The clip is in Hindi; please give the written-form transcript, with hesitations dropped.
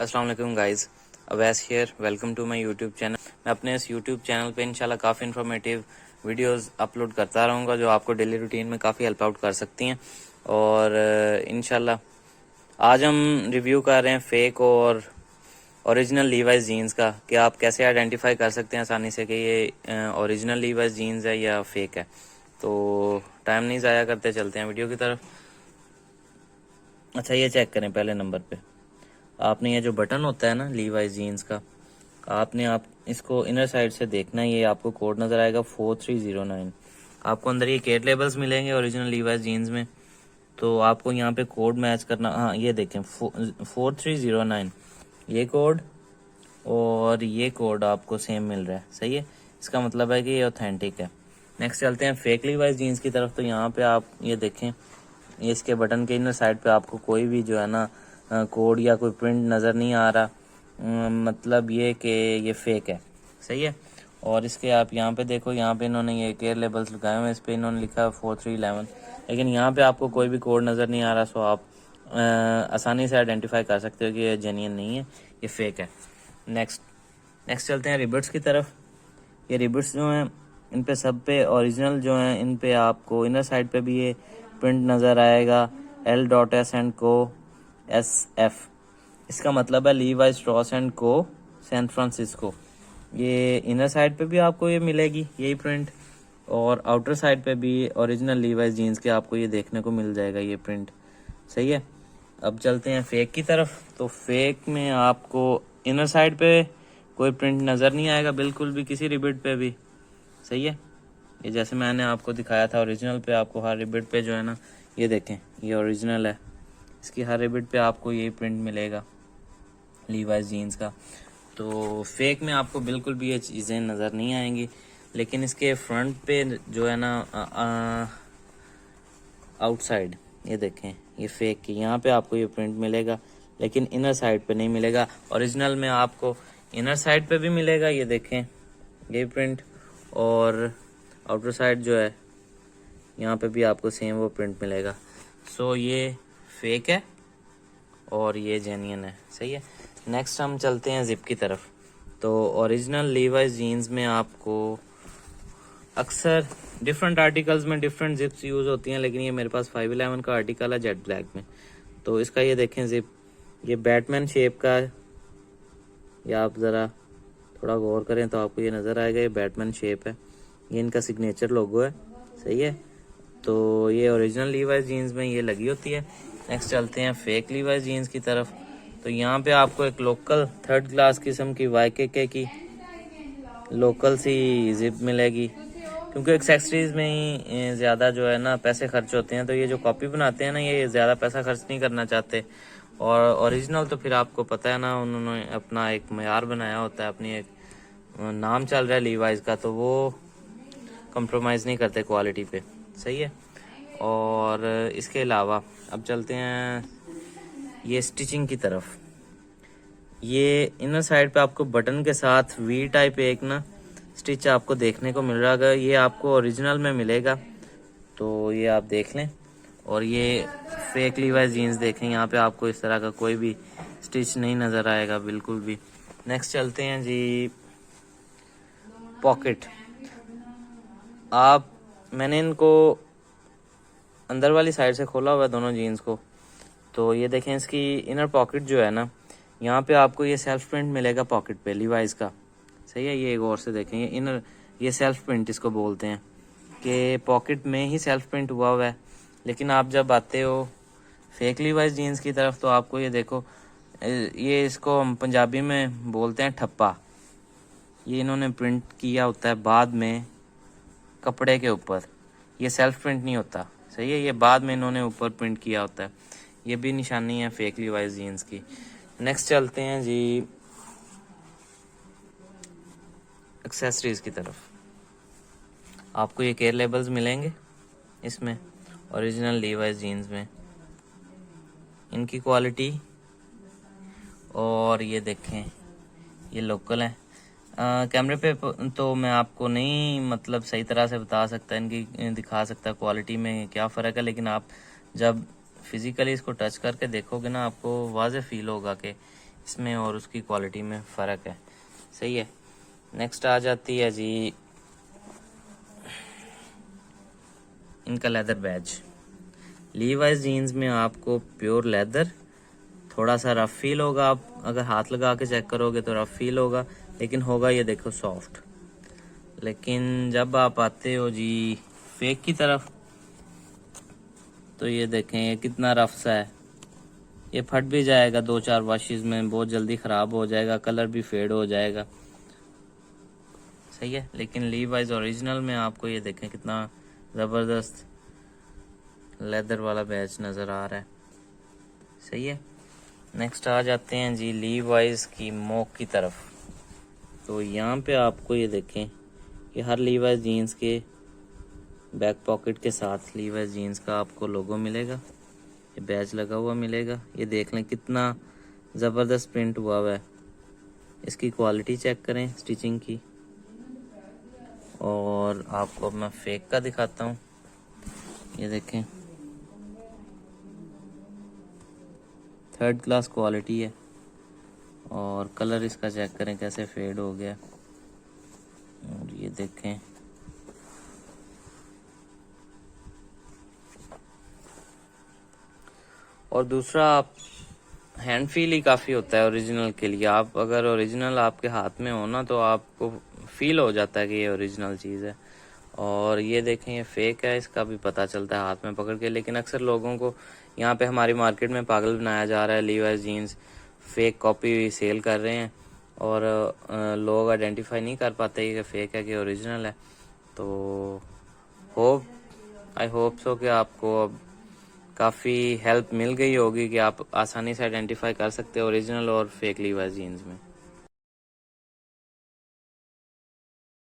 अस्सलाम वालेकुम guys, Awais here. Welcome to my YouTube channel. मैं अपने इस यूट्यूब चैनल पे इंशाल्लाह काफ़ी इन्फॉर्मेटिव वीडियोस अपलोड करता रहूँगा जो आपको डेली रूटीन में काफ़ी हेल्प आउट कर सकती हैं। और इंशाल्लाह आज हम रिव्यू कर रहे हैं फ़ेक और ओरिजिनल लीवाइस जीन्स का कि आप कैसे आइडेंटिफाई कर सकते हैं आसानी से कि ये ओरिजिनल लीवाइस जीन्स है या फेक है। तो टाइम नहीं ज़ाया करते, चलते हैं वीडियो की तरफ। अच्छा, ये चेक करें पहले नंबर पे। आपने ये जो बटन होता है ना लीवाइस जीन्स का, आप इसको इनर साइड से देखना है। ये आपको कोड नज़र आएगा 4309। आपको अंदर ये केयर लेबल्स मिलेंगे ओरिजिनल लीवाइस जीन्स में, तो आपको यहाँ पे कोड मैच करना। हाँ, ये देखें 4309 ये कोड और ये कोड आपको सेम मिल रहा है। सही है, इसका मतलब है कि ये ऑथेंटिक है। नेक्स्ट चलते हैं फेक लीवाइस जीन्स की तरफ। तो यहाँ पे आप ये देखें, ये इसके बटन के इनर साइड पे आपको कोई भी जो है ना कोड या कोई प्रिंट नज़र नहीं आ रहा। मतलब ये कि ये फेक है। सही है। और इसके आप यहाँ पे देखो, यहाँ पे इन्होंने ये केयर लेबल्स लगाए हुए हैं, इस पे इन्होंने लिखा है 4311, लेकिन यहाँ पे आपको कोई भी कोड नज़र नहीं आ रहा। सो आप आसानी से आइडेंटिफाई कर सकते हो कि ये जेन्युइन नहीं है, ये फेक है। नेक्स्ट चलते हैं रिबट्स की तरफ। ये रिबट्स जो हैं इन पे सब पे ओरिजिनल जो हैं, इन पे आपको इनर साइड पे भी ये प्रिंट नज़र आएगा L.S&Co SF। इसका मतलब है लीवाइस स्ट्रॉस एंड को सैन फ्रांसिस्को। ये इनर साइड पे भी आपको ये मिलेगी यही प्रिंट, और आउटर साइड पे भी ओरिजिनल लीवाइस जीन्स के आपको ये देखने को मिल जाएगा ये प्रिंट। सही है। अब चलते हैं फेक की तरफ। तो फेक में आपको इनर साइड पे कोई प्रिंट नज़र नहीं आएगा बिल्कुल भी, किसी रिबिट पे भी। सही है। ये जैसे मैंने आपको दिखाया था ओरिजिनल पे, आपको हर रिबिट पे जो है ना, ये देखें ये ओरिजिनल है, इसकी हर रिबिट पे आपको यही प्रिंट मिलेगा लीवाइस जीन्स का। तो फेक में आपको बिल्कुल भी ये चीज़ें नज़र नहीं आएंगी, लेकिन इसके फ्रंट पे जो है ना आउटसाइड ये देखें ये फेक की, यहाँ पे आपको ये प्रिंट मिलेगा, लेकिन इनर साइड पे नहीं मिलेगा। ओरिजिनल में आपको इनर साइड पे भी मिलेगा, ये देखें ये प्रिंट, और आउटर साइड जो है यहाँ पे भी आपको सेम वो प्रिंट मिलेगा। सो ये फेक है और ये जेन्युइन है। सही है। नेक्स्ट हम चलते हैं जिप की तरफ। तो ओरिजिनल लीवाइस जीन्स में आपको अक्सर डिफरेंट आर्टिकल्स में डिफरेंट जिप्स यूज़ होती हैं, लेकिन ये मेरे पास 511 का आर्टिकल है जेट ब्लैक में। तो इसका ये देखें जिप, ये बैटमैन शेप का है। या आप ज़रा थोड़ा गौर करें तो आपको ये नज़र आएगा, ये बैटमैन शेप है, ये इनका सिग्नेचर लोगो है। सही है। तो ये ओरिजिनल लीवाइस जीन्स में ये लगी होती है। नेक्स्ट चलते हैं फेक लीवाइस जीन्स की तरफ। तो यहाँ पे आपको एक लोकल थर्ड क्लास किस्म की YKK की लोकल सी जिप मिलेगी, क्योंकि एक्सेसरीज में ही ज़्यादा जो है ना पैसे खर्च होते हैं। तो ये जो कॉपी बनाते हैं ना, ये ज़्यादा पैसा खर्च नहीं करना चाहते। और ओरिजिनल तो फिर आपको पता है ना, उन्होंने अपना एक मयार बनाया होता है, अपनी एक नाम चल रहा है लीवाइस का, तो वो कंप्रोमाइज़ नहीं करते क्वालिटी पे। सही है। और इसके अलावा अब चलते हैं ये स्टिचिंग की तरफ। ये इनर साइड पे आपको बटन के साथ वी टाइप एक ना स्टिच आपको देखने को मिल रहा है, ये आपको ओरिजिनल में मिलेगा, तो ये आप देख लें। और ये फेक लीवाइस जीन्स देखें, यहाँ पे आपको इस तरह का कोई भी स्टिच नहीं नज़र आएगा बिल्कुल भी। नेक्स्ट चलते हैं जी पॉकेट। मैंने इनको अंदर वाली साइड से खोला हुआ है दोनों जीन्स को। तो ये देखें इसकी इनर पॉकेट जो है ना, यहाँ पे आपको ये सेल्फ प्रिंट मिलेगा पॉकेट पे लीवाइस का। सही है। ये गौर से देखें, ये सेल्फ प्रिंट इसको बोलते हैं कि पॉकेट में ही सेल्फ प्रिंट हुआ हुआ है। लेकिन आप जब आते हो फेक लीवाइस जीन्स की तरफ, तो आपको ये देखो, ये इसको हम पंजाबी में बोलते हैं ठप्पा। ये इन्होंने प्रिंट किया होता है बाद में कपड़े के ऊपर, ये सेल्फ प्रिंट नहीं होता। सही है। ये बाद में इन्होंने ऊपर प्रिंट किया होता है। ये भी निशानी है फेक लीवाइस जीन्स की। नेक्स्ट चलते हैं जी एक्सेसरीज की तरफ। आपको ये केयर लेबल्स मिलेंगे इसमें ओरिजिनल लीवाइस जीन्स में, इनकी क्वालिटी, और ये देखें ये लोकल है। कैमरे पे तो मैं आपको नहीं मतलब सही तरह से बता सकता, इनकी दिखा सकता क्वालिटी में क्या फ़र्क है, लेकिन आप जब फिज़िकली इसको टच करके देखोगे ना, आपको वाज़े फील होगा कि इसमें और उसकी क्वालिटी में फ़र्क है। सही है। नेक्स्ट आ जाती है जी इनका लेदर बैज। लीवाइस जीन्स में आपको प्योर लेदर, थोड़ा सा रफ फील होगा, आप अगर हाथ लगा के चेक करोगे तो रफ फील होगा, लेकिन होगा ये देखो सॉफ्ट। लेकिन जब आप आते हो जी फेक की तरफ तो ये देखें ये कितना रफ सा है, ये फट भी जाएगा 2-4 वॉशेस में, बहुत जल्दी ख़राब हो जाएगा, कलर भी फेड हो जाएगा। सही है। लेकिन लीवाइस ओरिजिनल में आपको ये देखें कितना ज़बरदस्त लेदर वाला बैच नज़र आ रहा है। सही है। नेक्स्ट आ जाते हैं जी लीवाइस की मोक की तरफ। तो यहाँ पे आपको ये देखें कि हर लीवाइस जीन्स के बैक पॉकेट के साथ लीवाइस जीन्स का आपको लोगो मिलेगा, ये बैच लगा हुआ मिलेगा। ये देख लें कितना ज़बरदस्त प्रिंट हुआ हुआ है। इसकी क्वालिटी चेक करें स्टिचिंग की। और आपको अब मैं फेक का दिखाता हूँ। ये देखें 3rd क्लास क्वालिटी है। और कलर इसका चेक करें कैसे फेड हो गया। और ये देखें और दूसरा आप हैंड फील ही काफ़ी होता है ओरिजिनल के लिए। आप अगर ओरिजिनल आपके हाथ में हो ना तो आपको फील हो जाता है कि ये ओरिजिनल चीज़ है। और ये देखें ये फेक है, इसका भी पता चलता है हाथ में पकड़ के। लेकिन अक्सर लोगों को यहाँ पे हमारी मार्केट में पागल बनाया जा रहा है। Levi's jeans fake copy sell कर रहे हैं और लोग आइडेंटिफाई नहीं कर पाते कि फेक है कि ओरिजिनल है। तो आई होप सो कि आपको अब काफ़ी हेल्प मिल गई होगी कि आप आसानी से आइडेंटिफाई कर सकते हो ओरिजिनल और फेक लीवाइस जीन्स में।